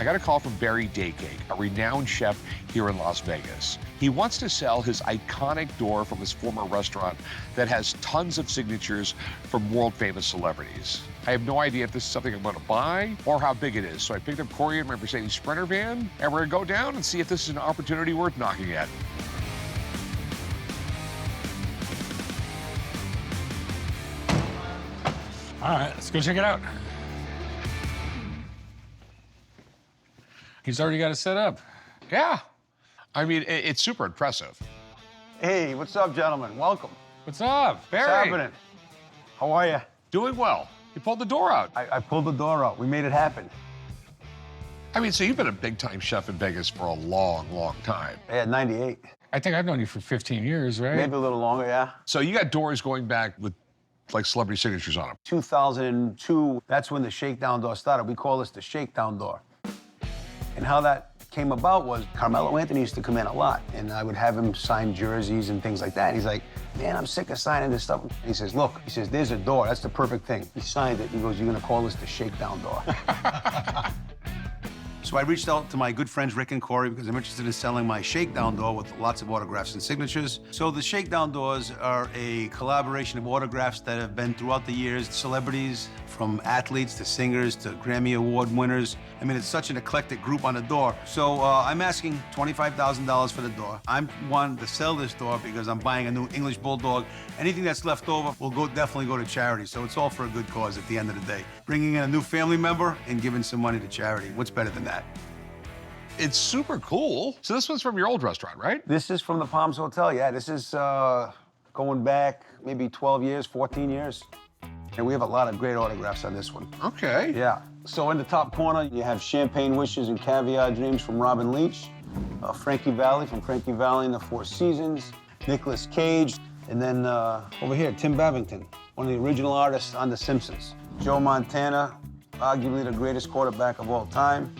I got a call from Barry Daycake, a renowned chef here in Las Vegas. He wants to sell his iconic door from his former restaurant that has tons of signatures from world-famous celebrities. I have no idea if this is something I'm going to buy or how big it is, so I picked up Corey in my Mercedes Sprinter van, and we're going to go down and see if this is an opportunity worth knocking at. All right, let's go check it out. He's already got it set up. Yeah. I mean, it's super impressive. Hey, what's up, gentlemen? Welcome. What's up, Barry? What's happening? How are you? Doing well. You pulled the door out. I pulled the door out. We made it happen. I mean, so you've been a big-time chef in Vegas for a long, long time. Yeah, 98. I think I've known you for 15 years, right? Maybe a little longer, yeah. So you got doors going back with, like, celebrity signatures on them. 2002, that's when the Shakedown door started. We call this the Shakedown door. And how that came about was Carmelo Anthony used to come in a lot, and I would have him sign jerseys and things like that. And he's like, man, I'm sick of signing this stuff. And he says, look, he says, there's a door. That's the perfect thing. He signed it. He goes, you're going to call this the Shakedown door. So I reached out to my good friends Rick and Corey because I'm interested in selling my Shakedown door with lots of autographs and signatures. So the Shakedown doors are a collaboration of autographs that have been throughout the years, celebrities, from athletes to singers to Grammy Award winners. I mean, it's such an eclectic group on the door. So I'm asking $25,000 for the door. I'm wanting to sell this door because I'm buying a new English Bulldog. Anything that's left over will definitely go to charity. So it's all for a good cause at the end of the day. Bringing in a new family member and giving some money to charity. What's better than that? It's super cool. So this one's from your old restaurant, right? This is from the Palms Hotel, yeah. This is going back maybe 12 years, 14 years. And we have a lot of great autographs on this one. Okay. Yeah. So in the top corner, you have Champagne Wishes and Caviar Dreams from Robin Leach, Frankie Valli from Frankie Valli and the Four Seasons, Nicolas Cage, and then over here, Tim Babington, one of the original artists on The Simpsons. Joe Montana, arguably the greatest quarterback of all time.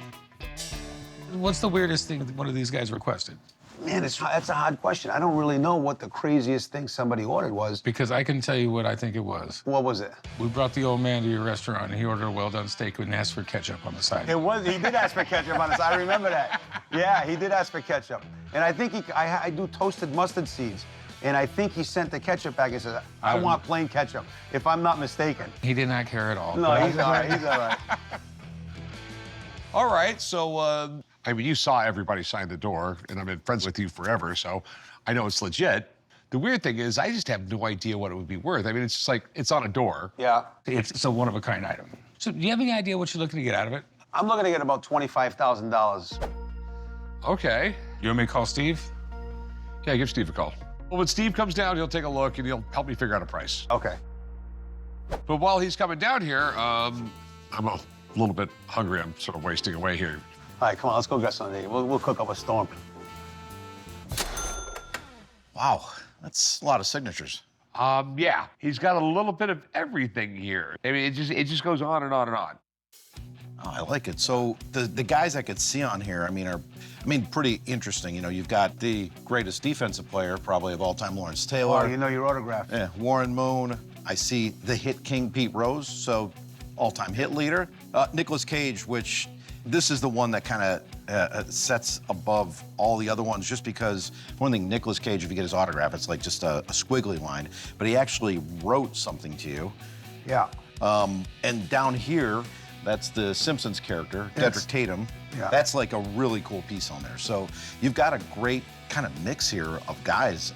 What's the weirdest thing that one of these guys requested? Man, that's a hard question. I don't really know what the craziest thing somebody ordered was. Because I can tell you what I think it was. What was it? We brought the old man to your restaurant, and he ordered a well-done steak and asked for ketchup on the side. He did ask for ketchup on the side. I remember that. Yeah, he did ask for ketchup. And I think I do toasted mustard seeds. And I think he sent the ketchup back and said, I want plain ketchup, if I'm not mistaken. He did not care at all. No, he's all right. He's all right. All right, so, I mean, you saw everybody sign the door, and I've been friends with you forever, so I know it's legit. The weird thing is, I just have no idea what it would be worth. I mean, it's just like, it's on a door. Yeah. It's a one-of-a-kind item. So do you have any idea what you're looking to get out of it? I'm looking to get about $25,000. Okay. You want me to call Steve? Yeah, give Steve a call. Well, when Steve comes down, he'll take a look, and he'll help me figure out a price. Okay. But while he's coming down here, I'm a little bit hungry. I'm sort of wasting away here. All right, come on, let's go get something to eat. We'll cook up a storm. Wow, that's a lot of signatures. Yeah, he's got a little bit of everything here. I mean, it just goes on and on and on. Oh, I like it. So the guys I could see on here, are pretty interesting. You know, you've got the greatest defensive player probably of all time, Lawrence Taylor. Oh, you know your autograph. Yeah, Warren Moon. I see the hit king Pete Rose, so all-time hit leader. Nicolas Cage, which this is the one that kind of sets above all the other ones, just because one thing, Nicolas Cage, if you get his autograph, it's like just a squiggly line, but he actually wrote something to you. Yeah. And down here, that's the Simpsons character, Dedrick Tatum. Yeah. That's like a really cool piece on there. So you've got a great kind of mix here of guys.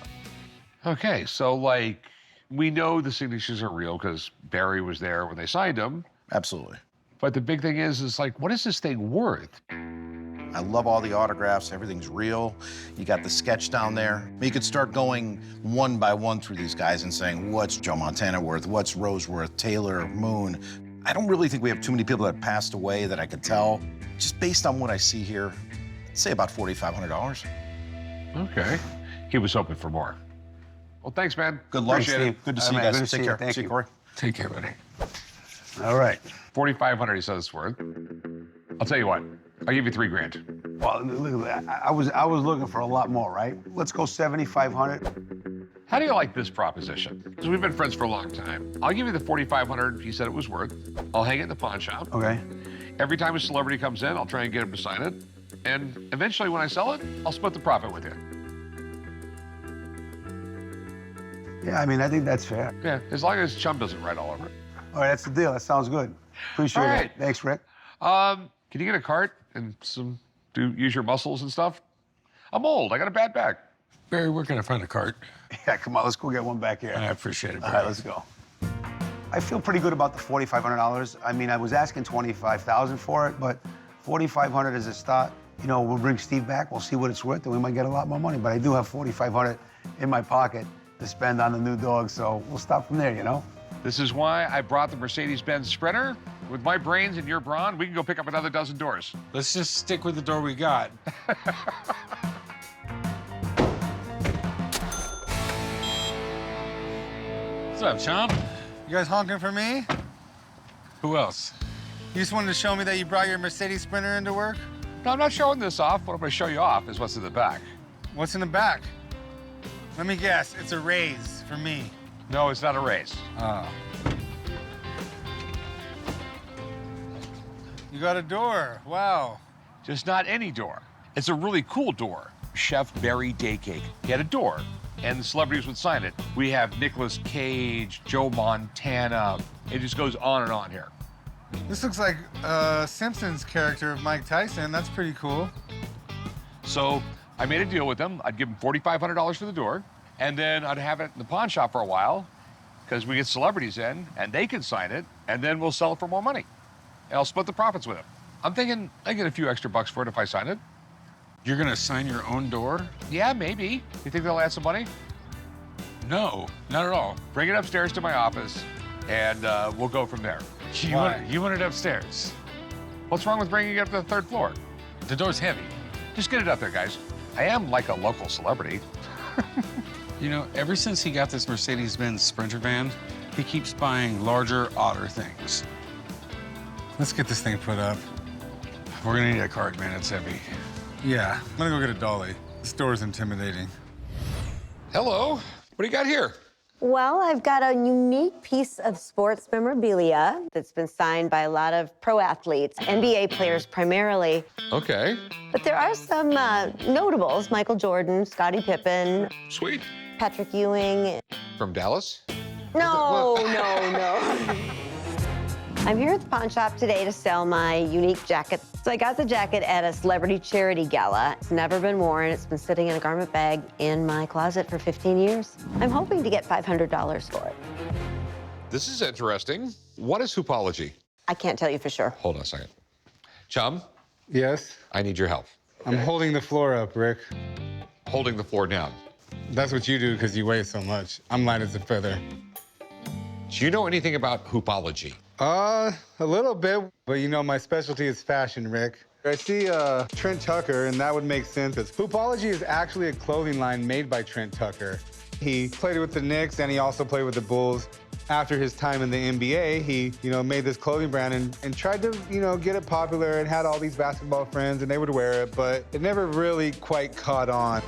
Okay, so, like, we know the signatures are real because Barry was there when they signed them. Absolutely. But the big thing is like, what is this thing worth? I love all the autographs. Everything's real. You got the sketch down there. You could start going one by one through these guys and saying, what's Joe Montana worth? What's Rose worth? Taylor, Moon. I don't really think we have too many people that passed away that I could tell. Just based on what I see here, I'd say about $4,500. Okay. He was hoping for more. Well, thanks, man. Good luck, Appreciate Steve. it. Good to see you man, guys. good to Take see you. care. Thank See you, you. Corey. Take care, buddy. All right. 4,500, he says it's worth. I'll tell you what, I'll give you $3,000. Well, look at that. I was looking for a lot more, right? Let's go 7,500. How do you like this proposition? Because we've been friends for a long time. I'll give you the $4,500 he said it was worth. I'll hang it in the pawn shop. Okay. Every time a celebrity comes in, I'll try and get him to sign it. And eventually, when I sell it, I'll split the profit with you. Yeah, I mean, I think that's fair. Yeah, as long as Chum doesn't write all over it. All right, that's the deal. That sounds good. Appreciate All right. it. Thanks, Rick. Can you get a cart and use your muscles and stuff? I'm old. I got a bad back. Barry, where can I find a cart? Yeah, come on, let's go get one back here. I appreciate it, All Barry. right, let's go. I feel pretty good about the $4,500. I mean, I was asking $25,000 for it, but $4,500 is a start. You know, we'll bring Steve back. We'll see what it's worth, and we might get a lot more money. But I do have $4,500 in my pocket to spend on the new dog, so we'll start from there, you know? This is why I brought the Mercedes-Benz Sprinter. With my brains and your brawn, we can go pick up another dozen doors. Let's just stick with the door we got. What's up, Chomp? You guys honking for me? Who else? You just wanted to show me that you brought your Mercedes Sprinter into work? No, I'm not showing this off. What I'm going to show you off is what's in the back. What's in the back? Let me guess, it's a raise for me. No, it's not a race. Oh. You got a door, wow. Just not any door. It's a really cool door. Chef Barry Daycake. He had a door, and the celebrities would sign it. We have Nicolas Cage, Joe Montana. It just goes on and on here. This looks like a Simpsons character of Mike Tyson. That's pretty cool. So I made a deal with them. I'd give them $4,500 for the door, and then I'd have it in the pawn shop for a while, because we get celebrities in, and they can sign it, and then we'll sell it for more money. And I'll split the profits with them. I'm thinking I get a few extra bucks for it if I sign it. You're gonna sign your own door? Yeah, maybe. You think they'll add some money? No, not at all. Bring it upstairs to my office, and we'll go from there. You want it upstairs. What's wrong with bringing it up to the third floor? The door's heavy. Just get it up there, guys. I am like a local celebrity. You know, ever since he got this Mercedes-Benz Sprinter van, he keeps buying larger, odder things. Let's get this thing put up. We're gonna need a cart, man. It's heavy. Yeah, I'm gonna go get a dolly. This door's intimidating. Hello. What do you got here? Well, I've got a unique piece of sports memorabilia that's been signed by a lot of pro athletes, NBA players primarily. Okay. But there are some notables, Michael Jordan, Scottie Pippen, Sweet. Patrick Ewing. From Dallas? No. I'm here at the pawn shop today to sell my unique jacket. So I got the jacket at a celebrity charity gala. It's never been worn. It's been sitting in a garment bag in my closet for 15 years. I'm hoping to get $500 for it. This is interesting. What is Hoopology? I can't tell you for sure. Hold on a second. Chum, Yes? I need your help. I'm holding the floor up, Rick. Holding the floor down. That's what you do because you weigh so much. I'm light as a feather. Do you know anything about Hoopology? A little bit, but you know my specialty is fashion, Rick. I see Trent Tucker, and that would make sense. Hoopology is actually a clothing line made by Trent Tucker. He played with the Knicks, and he also played with the Bulls. After his time in the NBA, he, made this clothing brand and tried to, get it popular and had all these basketball friends, and they would wear it, but it never really quite caught on.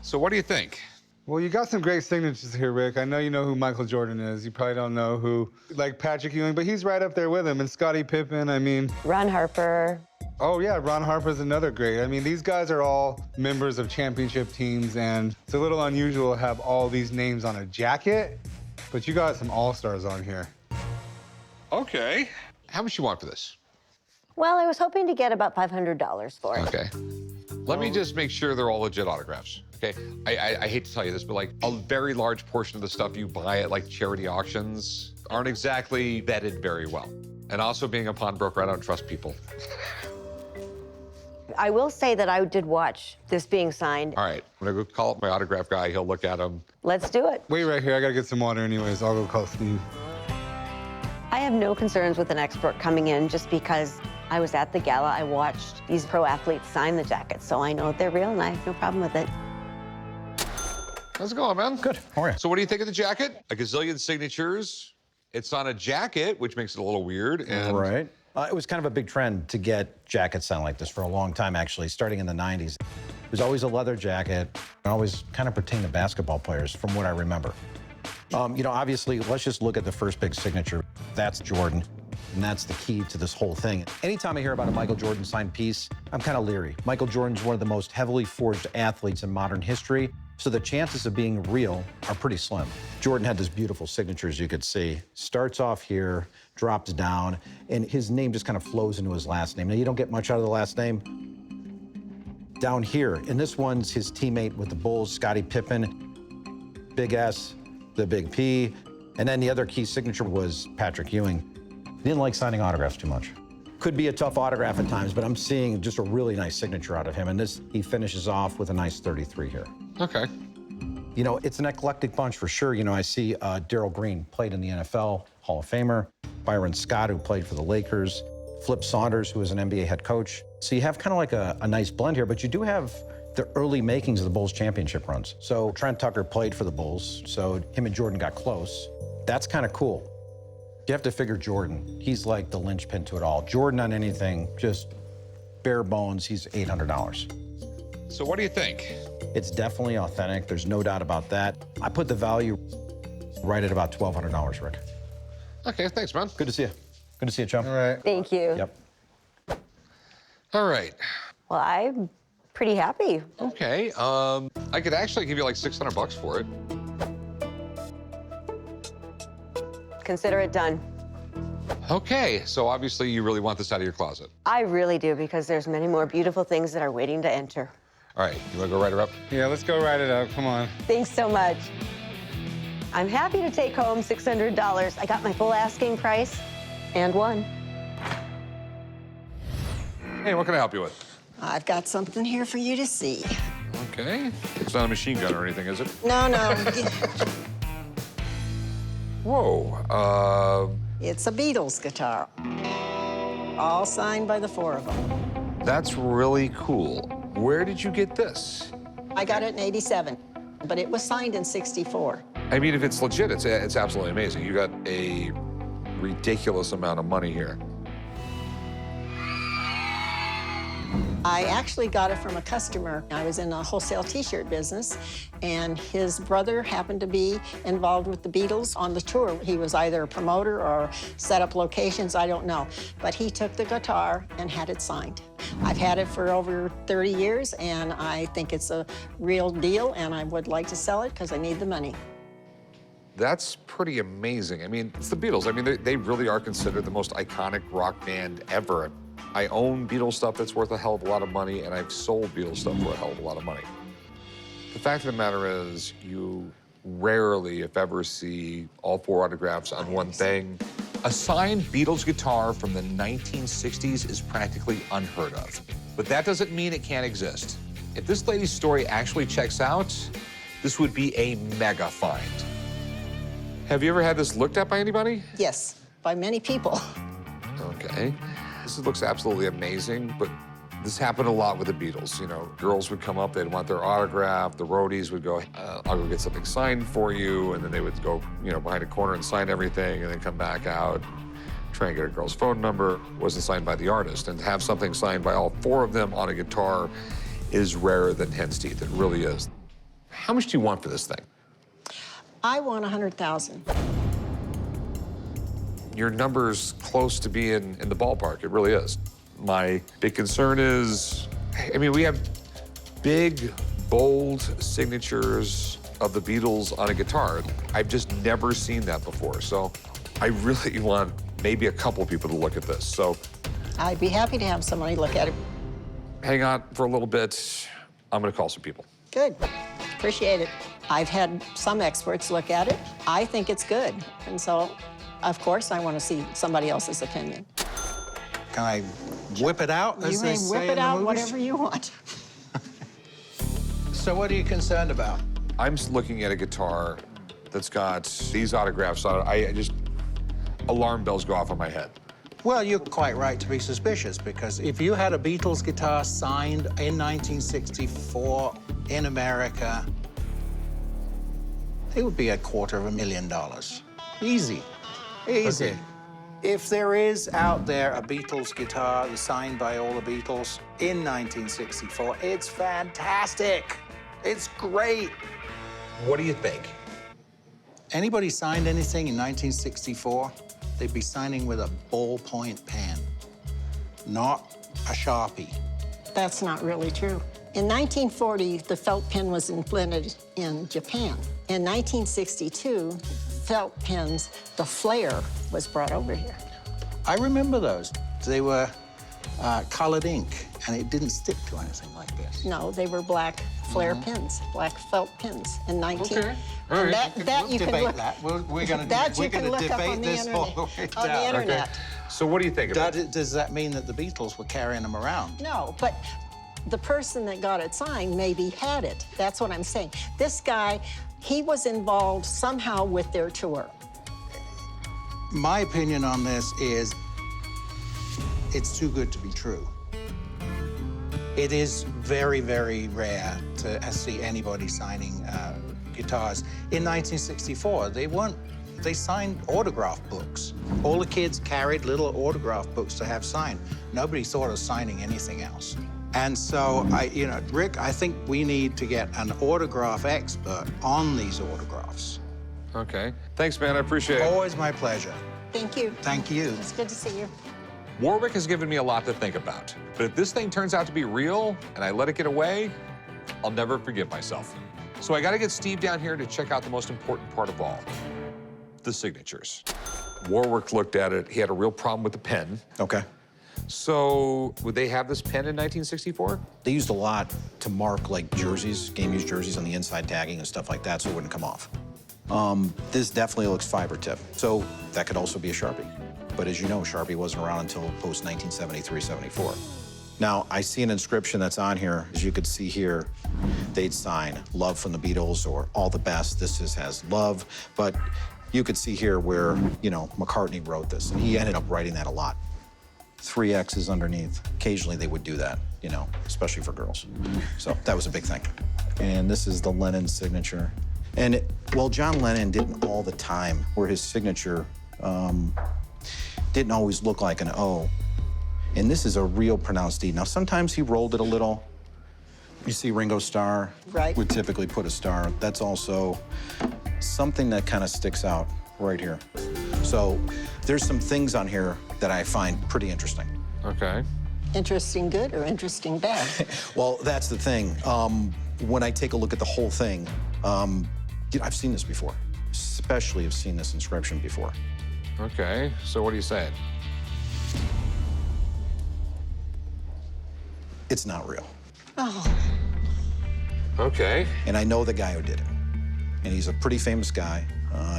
So what do you think? Well, you got some great signatures here, Rick. I know you know who Michael Jordan is. You probably don't know who, like Patrick Ewing, but he's right up there with him. And Scottie Pippen, Ron Harper. Oh, yeah, Ron Harper's another great. These guys are all members of championship teams, and it's a little unusual to have all these names on a jacket, but you got some all-stars on here. Okay. How much you want for this? Well, I was hoping to get about $500 for it. Okay. Let me just make sure they're all legit autographs. Okay, I hate to tell you this, but like a very large portion of the stuff you buy at like charity auctions aren't exactly vetted very well. And also being a pawnbroker, I don't trust people. I will say that I did watch this being signed. All right, I'm gonna go call up my autograph guy. He'll look at them. Let's do it. Wait right here. I gotta get some water anyways. I'll go call Steve. I have no concerns with an expert coming in just because I was at the gala. I watched these pro athletes sign the jackets, so I know they're real and I have no problem with it. How's it going, man? Good. How are you? So what do you think of the jacket? A gazillion signatures. It's on a jacket, which makes it a little weird. And Right. It was kind of a big trend to get jackets sound like this for a long time, actually, starting in the 90s. It was always a leather jacket, and always kind of pertained to basketball players, from what I remember. You know, obviously, let's just look at the first big signature. That's Jordan, and that's the key to this whole thing. Anytime I hear about a Michael Jordan signed piece, I'm kind of leery. Michael Jordan's one of the most heavily forged athletes in modern history, so the chances of being real are pretty slim. Jordan had this beautiful signature, as you could see. Starts off here, drops down, and his name just kind of flows into his last name. Now, you don't get much out of the last name. Down here, and this one's his teammate with the Bulls, Scottie Pippen, big S, the big P, and then the other key signature was Patrick Ewing. He didn't like signing autographs too much. Could be a tough autograph at times, but I'm seeing just a really nice signature out of him, and this, he finishes off with a nice 33 here. Okay. You know, it's an eclectic bunch for sure. You know, I see Darryl Green, played in the NFL, Hall of Famer, Byron Scott, who played for the Lakers, Flip Saunders, who was an NBA head coach. So you have kind of like a nice blend here, but you do have the early makings of the Bulls championship runs. So Trent Tucker played for the Bulls, so him and Jordan got close. That's kind of cool. You have to figure Jordan. He's like the linchpin to it all. Jordan on anything, just bare bones, he's $800. So what do you think? It's definitely authentic. There's no doubt about that. I put the value right at about $1,200, Rick. Okay, thanks, man. Good to see you. Good to see you, chum. All right. Thank you. Yep. All right. Well, I'm pretty happy. Okay. I could actually give you like $600 for it. Consider it done. Okay, so obviously you really want this out of your closet. I really do, because there's many more beautiful things that are waiting to enter. All right, you wanna go write her up? Yeah, let's go write it up. Come on. Thanks so much. I'm happy to take home $600. I got my full asking price and won. Hey, what can I help you with? I've got something here for you to see. Okay. It's not a machine gun or anything, is it? No, no. Whoa. It's a Beatles guitar. All signed by the four of them. That's really cool. Where did you get this? I got it in '87, but it was signed in '64. I mean, if it's legit, it's absolutely amazing. You got a ridiculous amount of money here. I actually got it from a customer. I was in a wholesale T-shirt business, and his brother happened to be involved with the Beatles on the tour. He was either a promoter or set up locations, I don't know. But he took the guitar and had it signed. I've had it for over 30 years, and I think it's a real deal, and I would like to sell it because I need the money. That's pretty amazing. I mean, it's the Beatles. I mean, they really are considered the most iconic rock band ever. I own Beatles stuff that's worth a hell of a lot of money, and I've sold Beatles stuff for a hell of a lot of money. The fact of the matter is, you rarely, if ever, see all four autographs on one thing. A signed Beatles guitar from the 1960s is practically unheard of. But that doesn't mean it can't exist. If this lady's story actually checks out, this would be a mega find. Have you ever had this looked at by anybody? Yes, by many people. Okay. This looks absolutely amazing, but this happened a lot with the Beatles. You know, girls would come up, they'd want their autograph, the roadies would go, I'll go get something signed for you, and then they would go, you know, behind a corner and sign everything, and then come back out, try and get a girl's phone number. It wasn't signed by the artist. And to have something signed by all four of them on a guitar is rarer than hen's teeth. It really is. How much do you want for this thing? I want $100,000. Your number's close to being in the ballpark. It really is. My big concern is, I mean, we have big, bold signatures of the Beatles on a guitar. I've just never seen that before. So I really want maybe a couple people to look at this. So I'd be happy to have somebody look at it. hang on for a little bit. I'm gonna call some people. Good. Appreciate it. I've had some experts look at it. I think it's good. And so, of course, I want to see somebody else's opinion. Can I whip it out, as You they may say whip in it the out movies? whatever you want. So what are you concerned about? I'm looking at a guitar that's got these autographs on it. Alarm bells go off in my head. Well, you're quite right to be suspicious, because if you had a Beatles guitar signed in 1964 in America, it would be $250,000. Easy. Easy. Okay. If there is out there a Beatles guitar that's signed by all the Beatles in 1964, it's fantastic. It's great. What do you think? Anybody signed anything in 1964, they'd be signing with a ballpoint pen, not a Sharpie. That's not really true. In 1940, the felt pen was invented in Japan. In 1962, felt pens, the flare was brought over here. I remember those. They were colored ink, and it didn't stick to anything like this. No, they were black flare pens, black felt pens in 19... Okay. All right. That We'll you can debate look... that. We're going That you to can look up on debate the this all the way internet. On the down. internet. So what do you think of it? Does that mean that the Beatles were carrying them around? No, but the person that got it signed maybe had it. That's what I'm saying. This guy, he was involved somehow with their tour. My opinion on this is it's too good to be true. It is very, very rare to see anybody signing guitars. In 1964, they signed autograph books. All the kids carried little autograph books to have signed. Nobody thought of signing anything else. And so, Rick, I think we need to get an autograph expert on these autographs. Okay. Thanks, man. I appreciate it. Always my pleasure. Thank you. Thank you. It's good to see you. Warwick has given me a lot to think about. But if this thing turns out to be real and I let it get away, I'll never forgive myself. So I got to get Steve down here to check out the most important part of all, the signatures. Warwick looked at it. He had a real problem with the pen. Okay. So would they have this pen in 1964? They used a lot to mark like jerseys, game-used jerseys on the inside tagging and stuff like that so it wouldn't come off. This definitely looks fiber tip, so that could also be a Sharpie. But as you know, Sharpie wasn't around until post-1973, 74. Now, I see an inscription that's on here. As you could see here, they'd sign love from the Beatles or all the best. This has love. But you could see here where, McCartney wrote this, and he ended up writing that a lot. 3 X's underneath. Occasionally they would do that, especially for girls. So that was a big thing. And this is the Lennon signature. And, John Lennon didn't all the time where his signature didn't always look like an O. And this is a real pronounced D. Now, sometimes he rolled it a little. You see Ringo Starr Right. would typically put a star. That's also something that kind of sticks out right here. So there's some things on here that I find pretty interesting. Okay. Interesting good or interesting bad? Well, that's the thing. When I take a look at the whole thing, I've seen this before. Especially have seen this inscription before. Okay. So what are you saying? It's not real. Oh, Okay. And I know the guy who did it. And he's a pretty famous guy.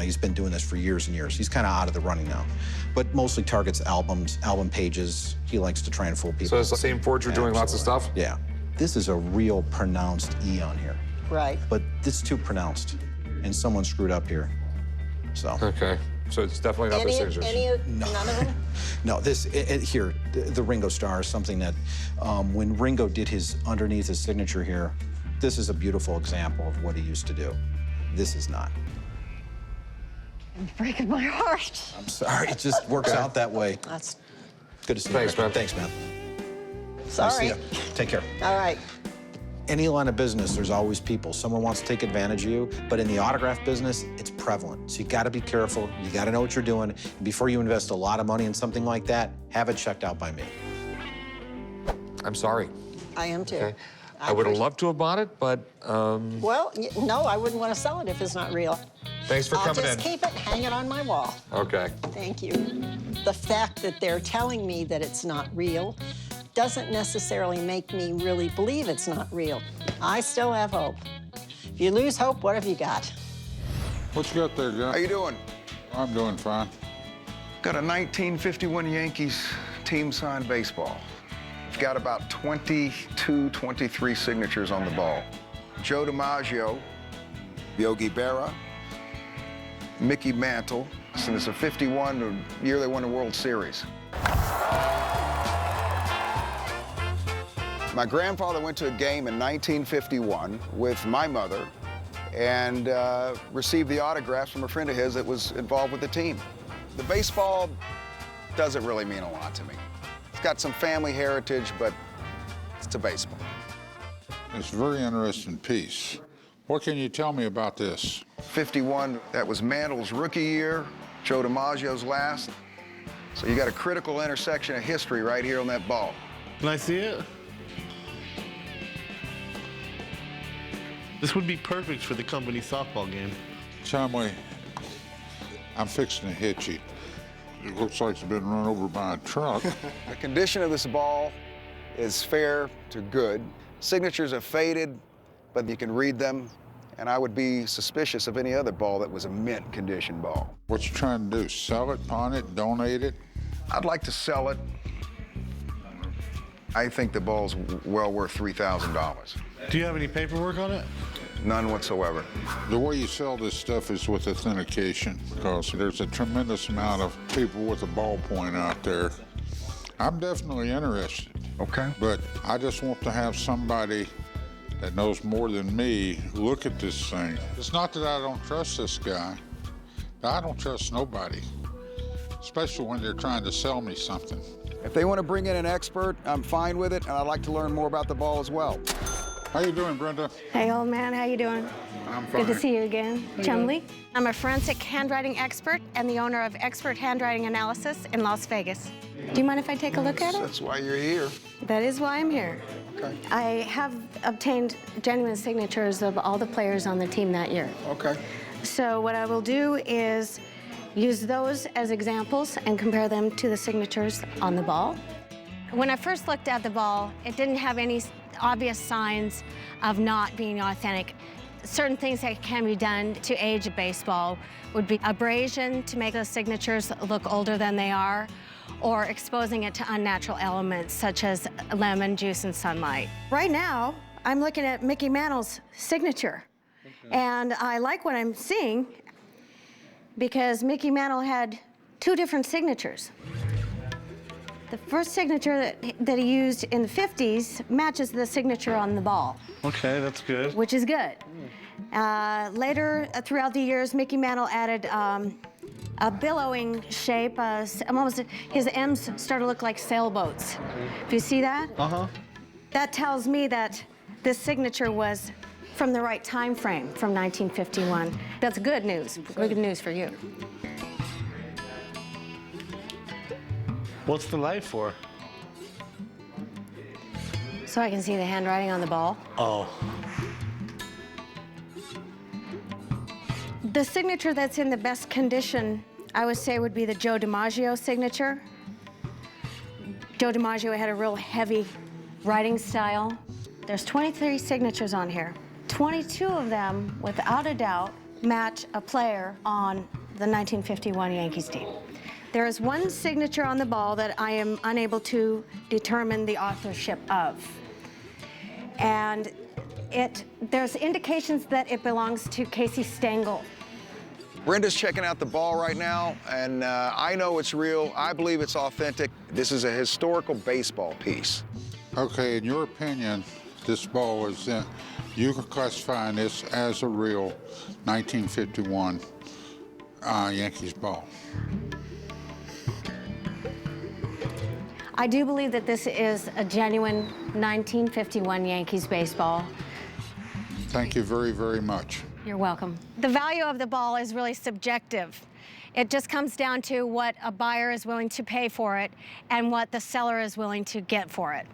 He's been doing this for years and years. He's kind of out of the running now, but mostly targets albums, album pages. He likes to try and fool people. So it's the same forger doing lots of stuff? Yeah. This is a real pronounced E on here, right. but it's too pronounced, and someone screwed up here. So. Okay. So it's definitely not the signatures. None of them? No, here, the Ringo Starr is something that when Ringo did his underneath his signature here, this is a beautiful example of what he used to do. This is not. It's breaking my heart. I'm sorry, it just works out that way. That's Good to see Thanks, you. man. Thanks, man. sorry. Nice to see you. Take care. All right. Any line of business, there's always people. Someone wants to take advantage of you, but in the autograph business, it's prevalent. So you gotta be careful, you gotta know what you're doing. Before you invest a lot of money in something like that, have it checked out by me. I'm sorry. I am too. Okay. I would have loved to have bought it, but Well, no, I wouldn't want to sell it if it's not real. thanks for I'll coming just in. keep it, hang it on my wall. Okay. Thank you. The fact that they're telling me that it's not real doesn't necessarily make me really believe it's not real. I still have hope. If you lose hope, what have you got? What you got there, John? How you doing? I'm doing fine. Got a 1951 Yankees team signed baseball. I've got about 22, 23 signatures on the ball. Joe DiMaggio, Yogi Berra, Mickey Mantle, and it's a 51, the year they won the World Series. My grandfather went to a game in 1951 with my mother and received the autographs from a friend of his that was involved with the team. The baseball doesn't really mean a lot to me. It's got some family heritage, but it's a baseball. It's a very interesting piece. What can you tell me about this? '51, that was Mantle's rookie year, Joe DiMaggio's last. So you got a critical intersection of history right here on that ball. Can I see it? This would be perfect for the company softball game. Chumley, I'm fixing to hit you. It looks like it's been run over by a truck. The condition of this ball is fair to good. Signatures have faded, but you can read them, and I would be suspicious of any other ball that was a mint condition ball. What you trying to do, sell it, pawn it, donate it? I'd like to sell it. I think the ball's well worth $3,000. Do you have any paperwork on it? None whatsoever. The way you sell this stuff is with authentication, because there's a tremendous amount of people with a ballpoint out there. I'm definitely interested. Okay. But I just want to have somebody that knows more than me look at this thing. It's not that I don't trust this guy. I don't trust nobody, especially when they're trying to sell me something. If they want to bring in an expert, I'm fine with it, and I'd like to learn more about the ball as well. How you doing, Brenda? Hey, old man, how you doing? I'm fine. Good to see you again. Chumley. I'm a forensic handwriting expert and the owner of Expert Handwriting Analysis in Las Vegas. Do you mind if I take a look at it? That's why you're here. That is why I'm here. Okay. I have obtained genuine signatures of all the players on the team that year. Okay. So what I will do is use those as examples and compare them to the signatures on the ball. When I first looked at the ball, it didn't have any obvious signs of not being authentic. Certain things that can be done to age a baseball would be abrasion to make those signatures look older than they are, or exposing it to unnatural elements such as lemon juice and sunlight. Right now, I'm looking at Mickey Mantle's signature, and I like what I'm seeing because Mickey Mantle had two different signatures. The first signature that he used in the 50s matches the signature on the ball. Okay, that's good. Which is good. Later, throughout the years, Mickey Mantle added a billowing shape. His M's started to look like sailboats. Do you see that? Uh-huh. That tells me that this signature was from the right time frame, from 1951. That's good news. Good news for you. What's the light for? So I can see the handwriting on the ball. Oh. The signature that's in the best condition, I would say, would be the Joe DiMaggio signature. Joe DiMaggio had a real heavy writing style. There's 23 signatures on here. 22 of them, without a doubt, match a player on the 1951 Yankees team. There is one signature on the ball that I am unable to determine the authorship of. And there's indications that it belongs to Casey Stengel. Brenda's checking out the ball right now, and I know it's real. I believe it's authentic. This is a historical baseball piece. Okay, in your opinion, this ball is, you can classify this as a real 1951 Yankees ball. I do believe that this is a genuine 1951 Yankees baseball. Thank you very, very much. You're welcome. The value of the ball is really subjective. It just comes down to what a buyer is willing to pay for it and what the seller is willing to get for it.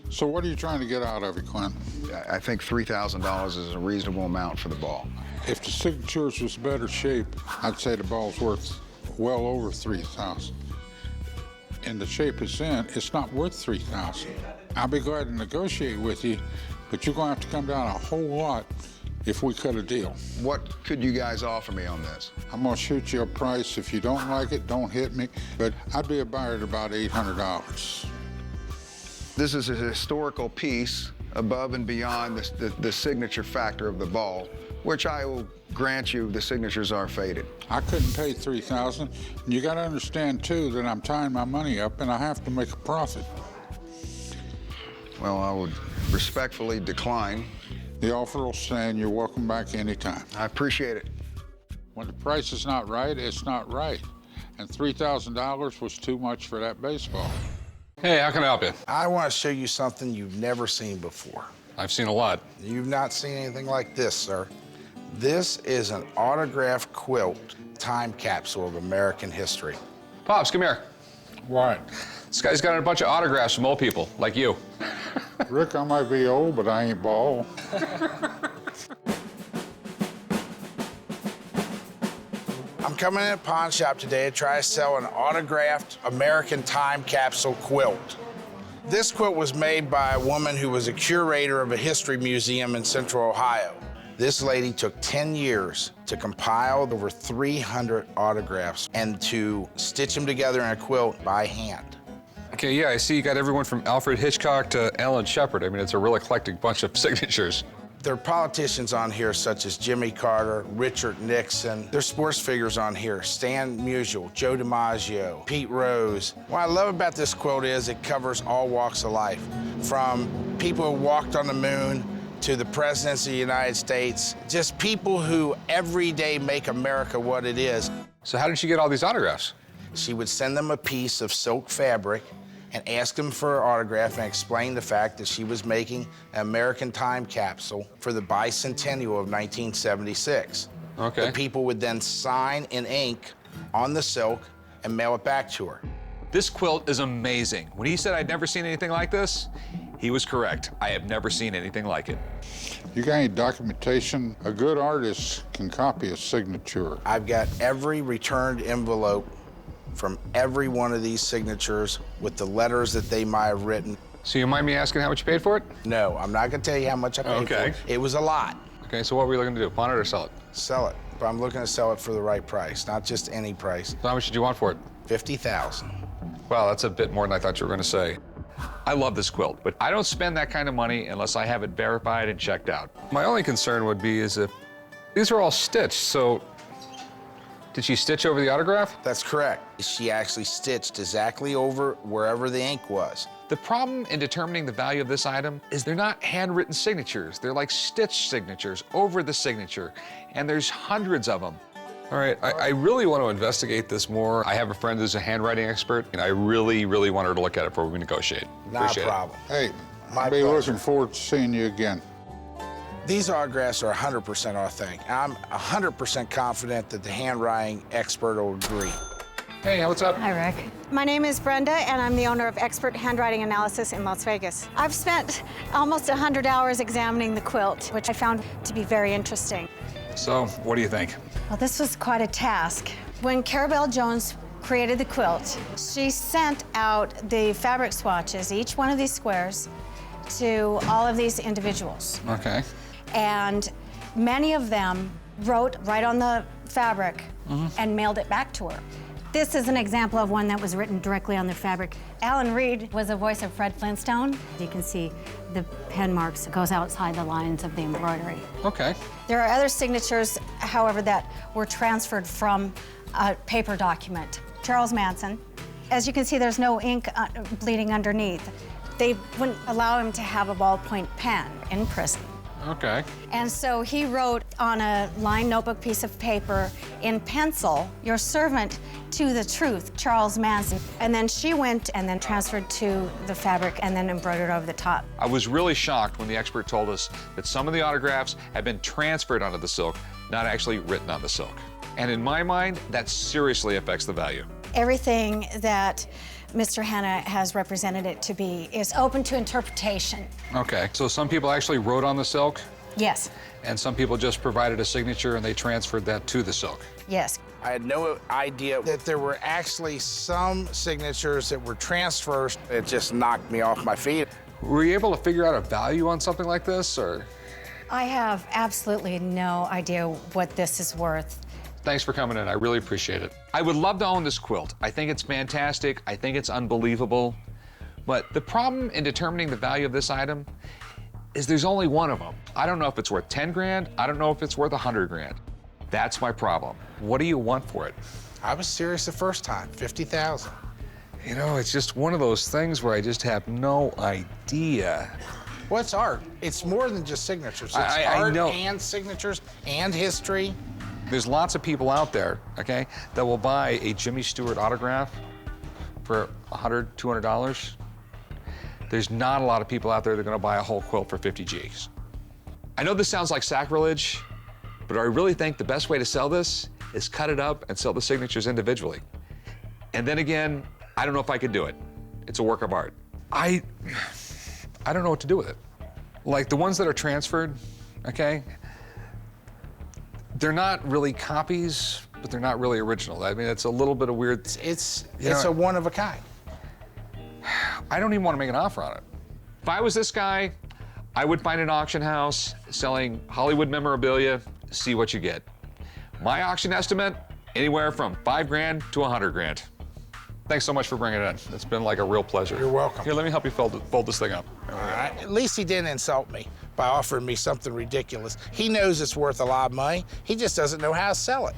So what are you trying to get out of it, Clint? I think $3,000 is a reasonable amount for the ball. If the signatures was better shape, I'd say the ball's worth well over $3,000. In the shape it's in, it's not worth $3,000. I'll be glad to negotiate with you, but you're gonna have to come down a whole lot if we cut a deal. What could you guys offer me on this? I'm gonna shoot you a price. If you don't like it, don't hit me, but I'd be a buyer at about $800. This is a historical piece above and beyond the signature factor of the ball, which I will grant you the signatures are faded. I couldn't pay $3,000. And you gotta understand too that I'm tying my money up and I have to make a profit. Well, I would respectfully decline. The offer will stand. You're welcome back anytime. I appreciate it. When the price is not right, it's not right. And $3,000 was too much for that baseball. Hey, how can I help you? I want to show you something you've never seen before. I've seen a lot. You've not seen anything like this, sir. This is an autographed quilt time capsule of American history. Pops, come here. What? This guy's got a bunch of autographs from old people, like you. Rick, I might be old, but I ain't bald. I'm coming in a pawn shop today to try to sell an autographed American time capsule quilt. This quilt was made by a woman who was a curator of a history museum in Central Ohio. This lady took 10 years to compile over 300 autographs and to stitch them together in a quilt by hand. Okay, yeah, I see you got everyone from Alfred Hitchcock to Alan Shepard. I mean, it's a real eclectic bunch of signatures. There are politicians on here such as Jimmy Carter, Richard Nixon. There's sports figures on here, Stan Musial, Joe DiMaggio, Pete Rose. What I love about this quilt is it covers all walks of life, from people who walked on the moon to the presidents of the United States, just people who every day make America what it is. So how did she get all these autographs? She would send them a piece of silk fabric and ask them for an autograph and explain the fact that she was making an American time capsule for the bicentennial of 1976. Okay. The people would then sign in ink on the silk and mail it back to her. This quilt is amazing. When he said I'd never seen anything like this, he was correct. I have never seen anything like it. You got any documentation? A good artist can copy a signature. I've got every returned envelope from every one of these signatures with the letters that they might have written. So you mind me asking how much you paid for it? No, I'm not gonna tell you how much I paid for it. It was a lot. Okay, so what were you looking to do, pawn it or sell it? Sell it, but I'm looking to sell it for the right price, not just any price. So how much did you want for it? $50,000. Wow, that's a bit more than I thought you were gonna say. I love this quilt, but I don't spend that kind of money unless I have it verified and checked out. My only concern would be is if these are all stitched, so did she stitch over the autograph? That's correct. She actually stitched exactly over wherever the ink was. The problem in determining the value of this item is they're not handwritten signatures. They're like stitched signatures over the signature, and there's hundreds of them. All right, I really want to investigate this more. I have a friend who's a handwriting expert, and I really, really want her to look at it before we negotiate. Not a problem. Hey, My I'll be pleasure. looking forward to seeing you again. These autographs are 100% authentic. I'm 100% confident that the handwriting expert will agree. Hey, what's up? Hi, Rick. My name is Brenda, and I'm the owner of Expert Handwriting Analysis in Las Vegas. I've spent almost 100 hours examining the quilt, which I found to be very interesting. So, what do you think? Well, this was quite a task. When Carabelle Jones created the quilt, she sent out the fabric swatches, each one of these squares, to all of these individuals. Okay. And many of them wrote right on the fabric and mailed it back to her. This is an example of one that was written directly on the fabric. Alan Reed was the voice of Fred Flintstone. You can see the pen marks goes outside the lines of the embroidery. Okay. There are other signatures, however, that were transferred from a paper document. Charles Manson. As you can see, there's no ink bleeding underneath. They wouldn't allow him to have a ballpoint pen in prison. Okay. And so he wrote on a lined notebook piece of paper in pencil, "Your servant to the truth, Charles Manson." And then she went and then transferred to the fabric and then embroidered over the top. I was really shocked when the expert told us that some of the autographs had been transferred onto the silk, not actually written on the silk. And in my mind, that seriously affects the value. Everything that Mr. Hanna has represented it to be is open to interpretation. Okay, so some people actually wrote on the silk, Yes, and some people just provided a signature and they transferred that to the silk. yes. I had no idea that there were actually some signatures that were transfers. It just knocked me off my feet. Were you able to figure out a value on something like this, or? I have absolutely no idea what this is worth. Thanks for coming in, I really appreciate it. I would love to own this quilt. I think it's fantastic, I think it's unbelievable. But the problem in determining the value of this item is there's only one of them. I don't know if it's worth 10 grand, I don't know if it's worth 100 grand. That's my problem. What do you want for it? I was serious the first time, 50,000. You know, it's just one of those things where I just have no idea. Well, it's art. It's more than just signatures. It's I art know. and signatures and history. There's lots of people out there, okay, that will buy a Jimmy Stewart autograph for $100, $200. There's not a lot of people out there that are gonna buy a whole quilt for 50 G's. I know this sounds like sacrilege, But I really think the best way to sell this is cut it up and sell the signatures individually. And then again, I don't know if I could do it. It's a work of art. I don't know what to do with it. Like the ones that are transferred, okay? They're not really copies, but they're not really original. I mean, it's a little bit of weird. It's a one of a kind. I don't even want to make an offer on it. If I was this guy, I would find an auction house selling Hollywood memorabilia, see what you get. My auction estimate, anywhere from $5 to $100. Thanks so much for bringing it in. It's been like a real pleasure. You're welcome. Here, let me help you fold this thing up. All right. At least he didn't insult me by offering me something ridiculous. He knows it's worth a lot of money. He just doesn't know how to sell it.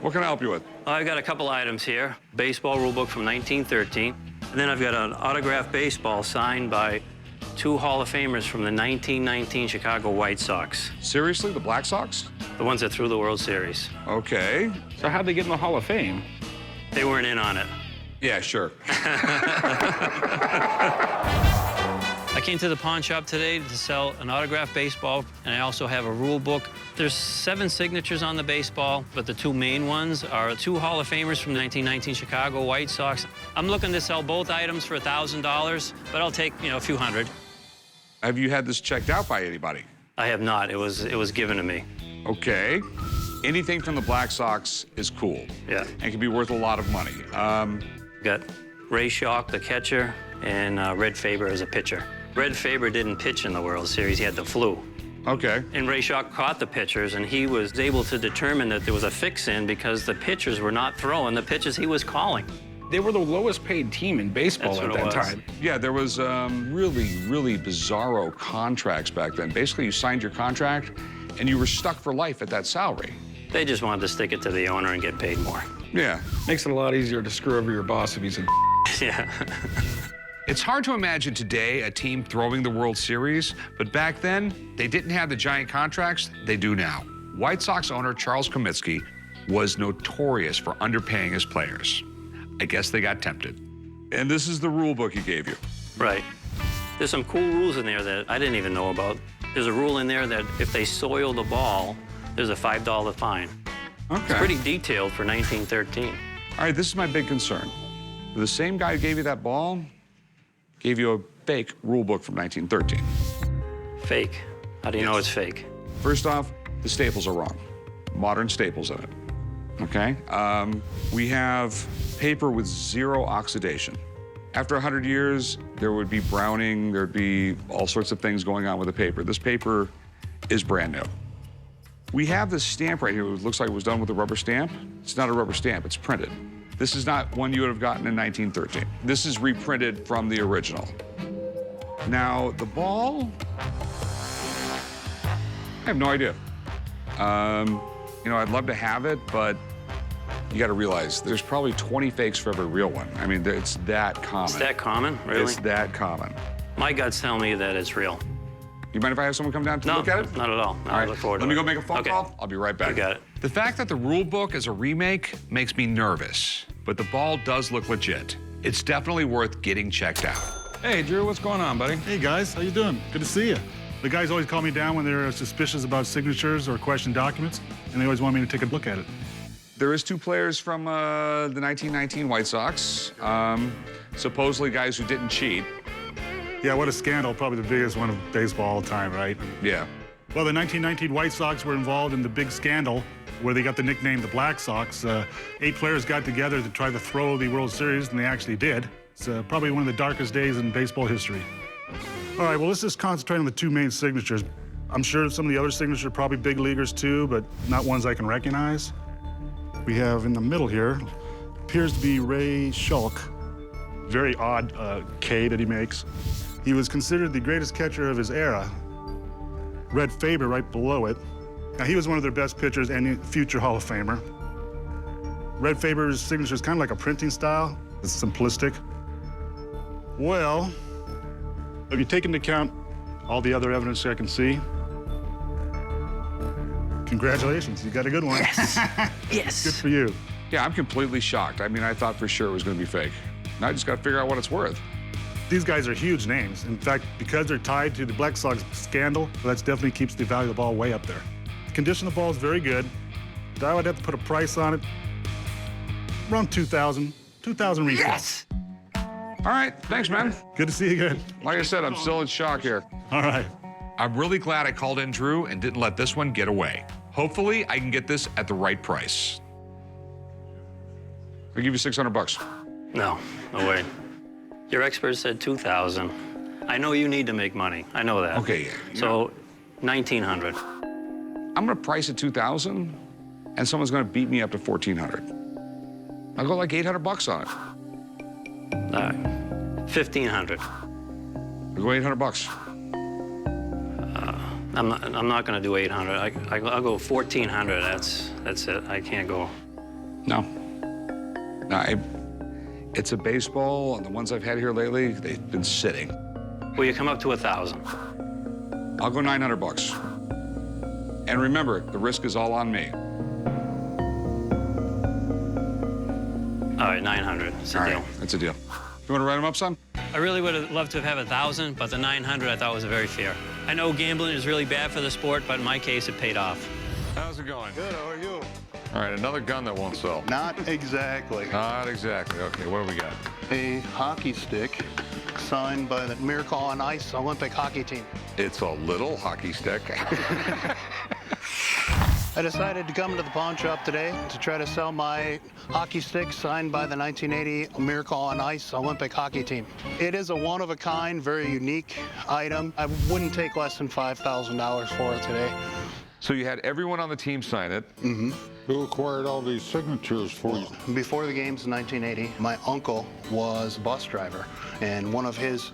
What can I help you with? I've got a couple items here. Baseball rule book from 1913. And then I've got an autographed baseball signed by 2 Hall of Famers from the 1919 Chicago White Sox. Seriously, the Black Sox? The ones that threw the World Series. Okay. So how'd they get in the Hall of Fame? They weren't in on it. Yeah, sure. I came to the pawn shop today to sell an autographed baseball, and I also have a rule book. There's 7 signatures on the baseball, but the 2 main ones are 2 Hall of Famers from 1919 Chicago White Sox. I'm looking to sell both items for $1,000, but I'll take, a few hundred. Have you had this checked out by anybody? I have not. It was given to me. Okay. Anything from the Black Sox is cool. Yeah. And can be worth a lot of money. Got Ray Schalk, the catcher, and Red Faber as a pitcher. Red Faber didn't pitch in the World Series. He had the flu. Okay. And Ray Schalk caught the pitchers, and he was able to determine that there was a fix-in because the pitchers were not throwing the pitches he was calling. They were the lowest paid team in baseball at that time. Yeah, there was really bizarro contracts back then. Basically, you signed your contract, and you were stuck for life at that salary. They just wanted to stick it to the owner and get paid more. Yeah. Makes it a lot easier to screw over your boss if he's a Yeah. It's hard to imagine today a team throwing the World Series, but back then, they didn't have the giant contracts they do now. White Sox owner Charles Comiskey was notorious for underpaying his players. I guess they got tempted. And this is the rule book he gave you. Right. There's some cool rules in there that I didn't even know about. There's a rule in there that if they soil the ball, there's a $5 fine. Okay. It's pretty detailed for 1913. All right, this is my big concern. The same guy who gave you that ball gave you a fake rule book from 1913. Fake? How do you know it's fake? First off, the staples are wrong. Modern staples in it, okay? We have paper with 0 oxidation. After 100 years, there would be browning, there'd be all sorts of things going on with the paper. This paper is brand new. We have this stamp right here. It looks like it was done with a rubber stamp. It's not a rubber stamp, it's printed. This is not one you would have gotten in 1913. This is reprinted from the original. Now, the ball, I have no idea. I'd love to have it, but you got to realize there's probably 20 fakes for every real one. I mean, it's that common. It's that common? Really? It's that common. My guts tell me that it's real. You mind if I have someone come down to look at it? Not at all. No, All right, I look forward to let me it. go make a phone call. I'll be right back. You got it. The fact that the rule book is a remake makes me nervous, but the ball does look legit. It's definitely worth getting checked out. Hey, Drew, what's going on, buddy? Hey, guys. How you doing? Good to see you. The guys always call me down when they're suspicious about signatures or question documents, and they always want me to take a look at it. There is 2 players from the 1919 White Sox, supposedly guys who didn't cheat. Yeah, what a scandal. Probably the biggest one of baseball all time, right? Yeah. Well, the 1919 White Sox were involved in the big scandal where they got the nickname the Black Sox. 8 players got together to try to throw the World Series, and they actually did. It's probably one of the darkest days in baseball history. All right, well, let's just concentrate on the 2 main signatures. I'm sure some of the other signatures are probably big leaguers too, but not ones I can recognize. We have in the middle here, appears to be Ray Schalk. Very odd K that he makes. He was considered the greatest catcher of his era. Red Faber right below it. Now, he was one of their best pitchers and future Hall of Famer. Red Faber's signature is kind of like a printing style. It's simplistic. Well, if you take into account all the other evidence I can see, congratulations, you got a good one. Yes. Yes. Good for you. Yeah, I'm completely shocked. I mean, I thought for sure it was going to be fake. Now I just got to figure out what it's worth. These guys are huge names. In fact, because they're tied to the Black Sox scandal, that definitely keeps the value of the ball way up there. condition of the ball is very good. I would have to put a price on it. Around 2,000. 2,000 retail. Yes! All right, thanks, man. Good to see you again. Like I said, I'm still in shock here. All right. I'm really glad I called in Drew and didn't let this one get away. Hopefully, I can get this at the right price. I'll give you $600. No way. Your expert said 2,000. I know you need to make money. I know that. Okay. So, 1,900. I'm gonna price at 2,000, and someone's gonna beat me up to 1,400. I'll go like $800 on it. All right. 1,500. I'll go $800. I'm not going to do 800. I'll go 1,400. That's it. I can't go. No. It's a baseball, and the ones I've had here lately, they've been sitting. Will you come up to 1,000? I'll go $900. And remember, the risk is all on me. All right, 900. It's a deal. That's a deal. You want to write them up, son? I really would have loved to have 1,000, but the 900 I thought was very fair. I know gambling is really bad for the sport, but in my case, it paid off. How's it going? Good, how are you? All right, another gun that won't sell. Not exactly. Not exactly. Okay, what do we got? A hockey stick signed by the Miracle on Ice Olympic hockey team. It's a little hockey stick. I decided to come to the pawn shop today to try to sell my hockey stick signed by the 1980 Miracle on Ice Olympic hockey team. It is a one-of-a-kind, very unique item. I wouldn't take less than $5,000 for it today. So you had everyone on the team sign it. Mm-hmm. Who acquired all these signatures for you? Before the games in 1980, my uncle was a bus driver, and one of his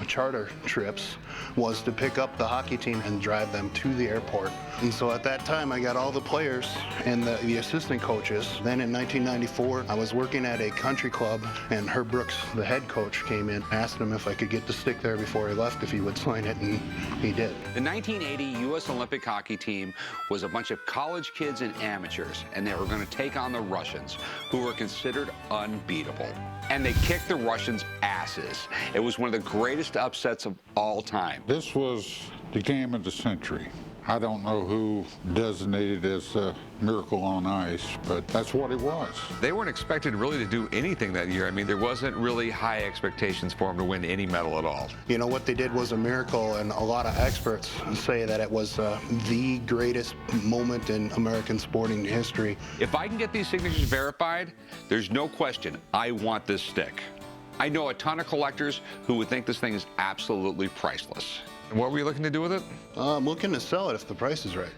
charter trips was to pick up the hockey team and drive them to the airport. And so at that time, I got all the players and the assistant coaches. Then in 1994, I was working at a country club, and Herb Brooks, the head coach, came in, asked him if I could get the stick there before he left, if he would sign it, and he did. The 1980 U.S. Olympic hockey team was a bunch of college kids and amateurs, and they were going to take on the Russians, who were considered unbeatable. And they kicked the Russians' asses. It was one of the greatest upsets of all time. This was the game of the century. I don't know who designated as Miracle on Ice, but that's what it was. They weren't expected really to do anything that year. I mean, there wasn't really high expectations for them to win any medal at all. You know, what they did was a miracle, and a lot of experts say that it was the greatest moment in American sporting history. If I can get these signatures verified, there's no question I want this stick. I know a ton of collectors who would think this thing is absolutely priceless. And what were you looking to do with it? I'm looking to sell it if the price is right.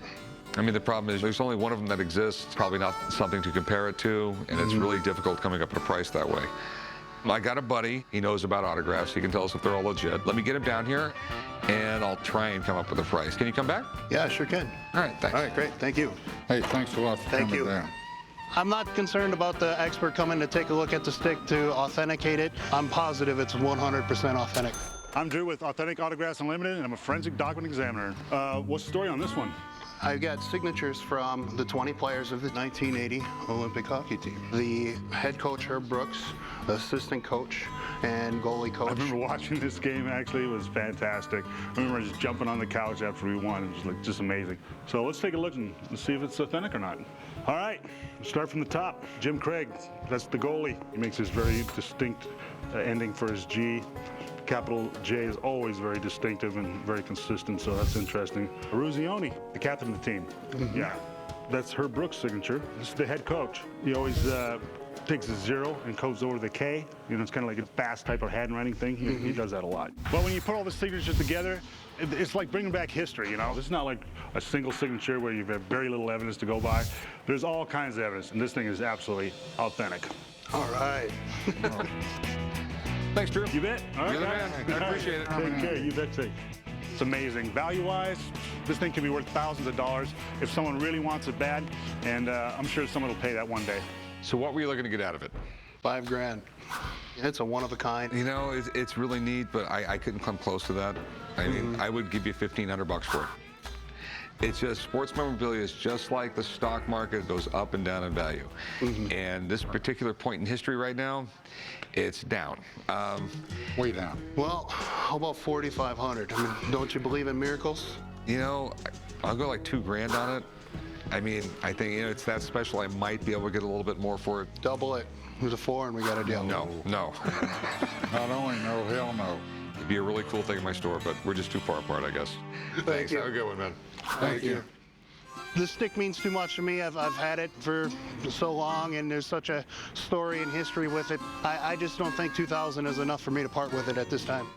I mean, the problem is there's only one of them that exists. It's probably not something to compare it to, and it's really difficult coming up with a price that way. I got a buddy. He knows about autographs. He can tell us if they're all legit. Let me get him down here, and I'll try and come up with a price. Can you come back? Yeah, sure can. All right, thanks. All right, great. Thank you. Hey, thanks a lot for coming down. I'm not concerned about the expert coming to take a look at the stick to authenticate it. I'm positive it's 100% authentic. I'm Drew with Authentic Autographs Unlimited, and I'm a forensic document examiner. What's the story on this one? I've got signatures from the 20 players of the 1980 Olympic hockey team. The head coach, Herb Brooks, the assistant coach, and goalie coach. I remember watching this game, actually. It was fantastic. I remember just jumping on the couch after we won. It was like just amazing. So let's take a look and see if it's authentic or not. All right, let's start from the top. Jim Craig, that's the goalie. He makes this very distinct ending for his G. Capital J is always very distinctive and very consistent, so that's interesting. Ruzioni, the captain of the team. Yeah, that's Herb Brooks' signature. This is the head coach. He always takes a 0 and codes over the K. You know, it's kind of like a fast type of handwriting thing. He does that a lot. But when you put all the signatures together, it's like bringing back history, you know? This is not like a single signature where you have very little evidence to go by. There's all kinds of evidence, and this thing is absolutely authentic. All right. Thanks, Drew. You bet. All right, You're the man. I appreciate it. Take care. You bet. It's amazing. Value-wise, this thing can be worth thousands of dollars if someone really wants it bad, and I'm sure someone will pay that one day. So what were you looking to get out of it? $5 grand. It's a one-of-a-kind. You know, it's really neat, but I couldn't come close to that. I mean, I would give you $1,500 for it. It's just, sports memorabilia is just like the stock market. It goes up and down in value. And this particular point in history right now, it's down. Way down. Well, how about 4,500? I mean, don't you believe in miracles? You know, I'll go like $2 grand on it. I mean, I think, you know, it's that special. I might be able to get a little bit more for it. Double it. It was a 4 and we got a deal. No. Not only no, hell no. It'd be a really cool thing in my store, but we're just too far apart, I guess. Thanks. you. Have a good one, man. Thank you. This stick means too much to me. I've had it for so long, and there's such a story and history with it. I just don't think 2000 is enough for me to part with it at this time.